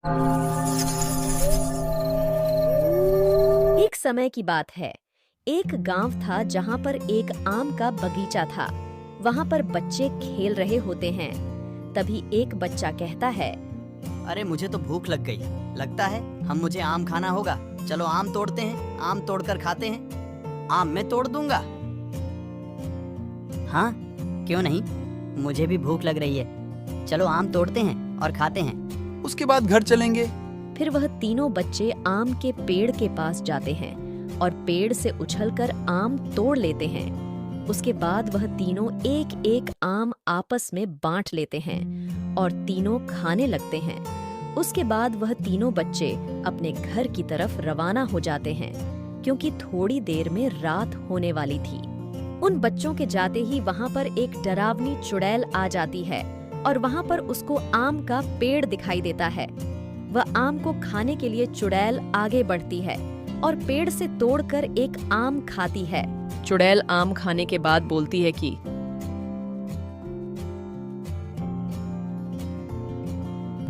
एक समय की बात है। एक गांव था जहां पर एक आम का बगीचा था। वहां पर बच्चे खेल रहे होते हैं। तभी एक बच्चा कहता है, अरे मुझे तो भूख लग गई। लगता है मुझे आम खाना होगा। चलो आम तोड़ते हैं, आम तोड़कर खाते हैं। आम मैं तोड़ दूंगा। हाँ, क्यों नहीं, मुझे भी भूख लग रही है। चलो आम तोड़ते हैं और खाते हैं। उसके बाद घर चलेंगे। फिर वह तीनों बच्चे आम के पेड़ के पास जाते हैं और पेड़ से उछलकर आम तोड़ लेते हैं। उसके बाद वह तीनों एक एक आम आपस में बांट लेते हैं और तीनों खाने लगते हैं। उसके बाद वह तीनों बच्चे अपने घर की तरफ रवाना हो जाते हैं, क्योंकि थोड़ी देर में रात होने वाली थी। उन बच्चों के जाते ही वहां पर एक डरावनी चुड़ैल आ जाती है और वहां पर उसको आम का पेड़ दिखाई देता है। वह आम को खाने के लिए चुड़ैल आगे बढ़ती है और पेड़ से तोड़कर एक आम खाती है। चुड़ैल आम खाने के बाद बोलती है कि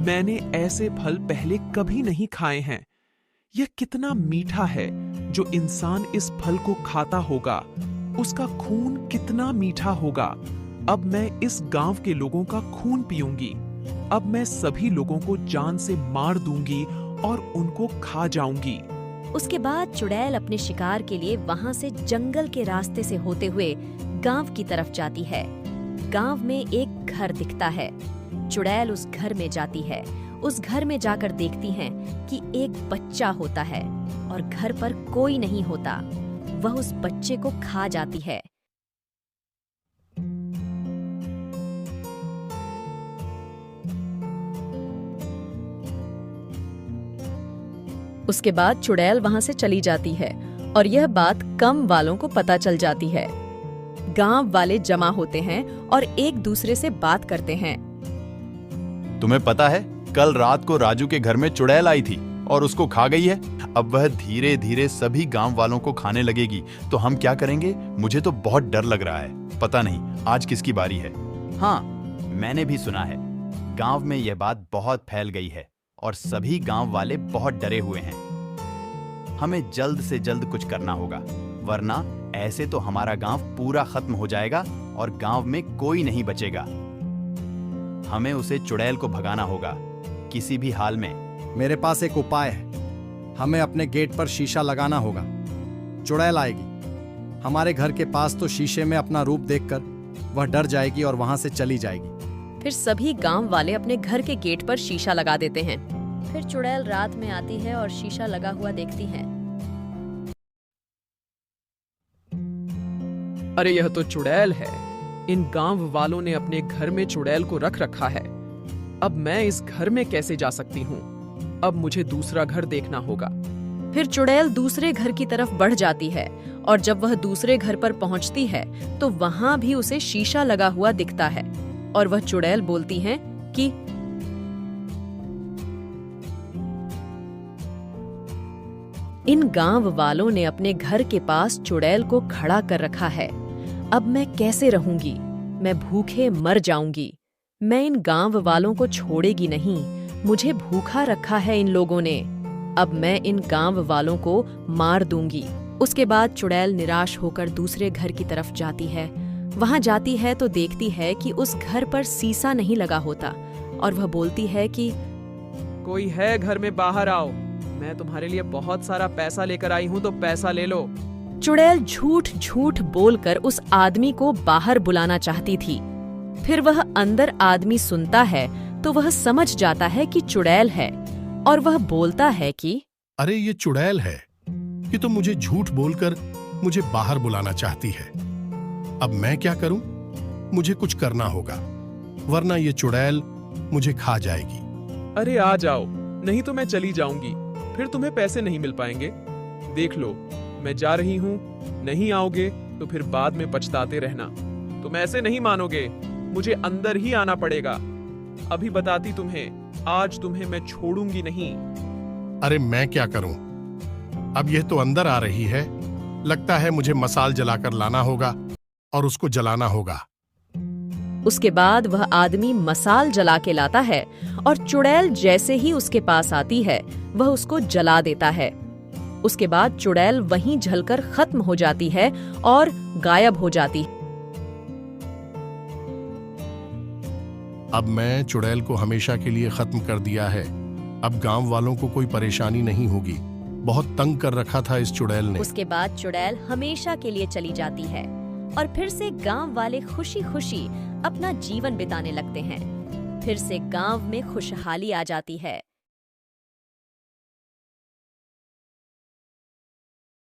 मैंने ऐसे फल पहले कभी नहीं खाए हैं। यह कितना मीठा है। जो इंसान इस फल को खाता होगा, उसका खून कितना मीठा होगा। अब मैं इस गांव के लोगों का खून पीऊंगी। अब मैं सभी लोगों को जान से मार दूंगी और उनको खा जाऊंगी। उसके बाद चुड़ैल अपने शिकार के लिए वहां से जंगल के रास्ते से होते हुए गांव की तरफ जाती है। गांव में एक घर दिखता है। चुड़ैल उस घर में जाती है। उस घर में जाकर देखती हैं कि एक बच्चा होता है और घर पर कोई नहीं होता। वह उस बच्चे को खा जाती है। उसके बाद चुड़ैल वहां से चली जाती है और यह बात कम वालों को पता चल जाती है। गांव वाले जमा होते हैं और एक दूसरे से बात करते हैं। तुम्हें पता है, कल रात को राजू के घर में चुड़ैल आई थी और उसको खा गई है। अब वह धीरे धीरे सभी गांव वालों को खाने लगेगी। तो हम क्या करेंगे? मुझे तो बहुत डर लग रहा है। पता नहीं आज किसकी बारी है। हाँ, मैंने भी सुना है। गांव में यह बात बहुत फैल गई है और सभी गांव वाले बहुत डरे हुए हैं। हमें जल्द से जल्द कुछ करना होगा, वरना ऐसे तो हमारा गांव पूरा खत्म हो जाएगा और गांव में कोई नहीं बचेगा। हमें उसे चुड़ैल को भगाना होगा, किसी भी हाल में। मेरे पास एक उपाय है। हमें अपने गेट पर शीशा लगाना होगा। चुड़ैल आएगी। हमारे घर के पास तो शीशे में अपना रूप देखकर वह डर जाएगी और वहां से चली जाएगी। फिर सभी गांव वाले अपने घर के गेट पर शीशा लगा देते हैं। फिर चुड़ैल रात में आती है और शीशा लगा हुआ देखती है। अरे यह तो चुड़ैल है। इन गांव वालों ने अपने घर में चुड़ैल को रख रखा है। अब मैं इस घर में कैसे जा सकती हूँ? अब मुझे दूसरा घर देखना होगा। फिर चुड़ैल दूसरे घर की तरफ बढ़ जाती है और जब वह दूसरे घर पर पहुंचती है तो वहां भी उसे शीशा लगा हुआ दिखता है और वह चुड़ैल बोलती है कि इन गांव वालों ने अपने घर के पास चुड़ैल को खड़ा कर रखा है। अब मैं कैसे रहूंगी? मैं भूखे मर जाऊंगी। मैं इन गांव वालों को छोड़ेगी नहीं। मुझे भूखा रखा है इन लोगों ने। अब मैं इन गांव वालों को मार दूंगी। उसके बाद चुड़ैल निराश होकर दूसरे घर की तरफ जाती है। वहां जाती है तो देखती है कि उस घर पर शीशा नहीं लगा होता और वह बोलती है कि कोई है घर में? बाहर आओ। मैं तुम्हारे लिए बहुत सारा पैसा लेकर आई हूँ, तो पैसा ले लो। चुड़ैल झूठ झूठ बोलकर उस आदमी को बाहर बुलाना चाहती थी। फिर वह अंदर आदमी सुनता है तो वह समझ जाता है कि चुड़ैल है और वह बोलता है कि अरे ये चुड़ैल है। ये तो मुझे झूठ बोलकर मुझे बाहर बुलाना चाहती है। अब मैं क्या करूं? मुझे कुछ करना होगा, वरना ये चुड़ैल मुझे खा जाएगी। अरे आ जाओ, नहीं तो मैं चली जाऊंगी। फिर तुम्हें पैसे नहीं मिल पाएंगे। देख लो, मैं जा रही हूँ। नहीं आओगे तो फिर बाद में पछताते रहना। तुम ऐसे नहीं मानोगे, मुझे अंदर ही आना पड़ेगा। अभी बताती तुम्हें, आज तुम्हें मैं छोड़ूंगी नहीं। अरे मैं क्या करूं? अब यह तो अंदर आ रही है। लगता है मुझे मसाल जलाकर लाना होगा और उसको जलाना होगा। उसके बाद वह आदमी मसाल जला के लाता है और चुड़ैल जैसे ही उसके पास आती है वह उसको जला देता है। उसके बाद चुड़ैल वहीं जलकर खत्म हो जाती है और गायब हो जाती है। अब मैं चुड़ैल को हमेशा के लिए खत्म कर दिया है। अब गांव वालों को कोई परेशानी नहीं होगी। बहुत तंग कर रखा था इस चुड़ैल ने। उसके बाद चुड़ैल हमेशा के लिए चली जाती है और फिर से गांव वाले खुशी खुशी अपना जीवन बिताने लगते हैं। फिर से गांव में खुशहाली आ जाती है।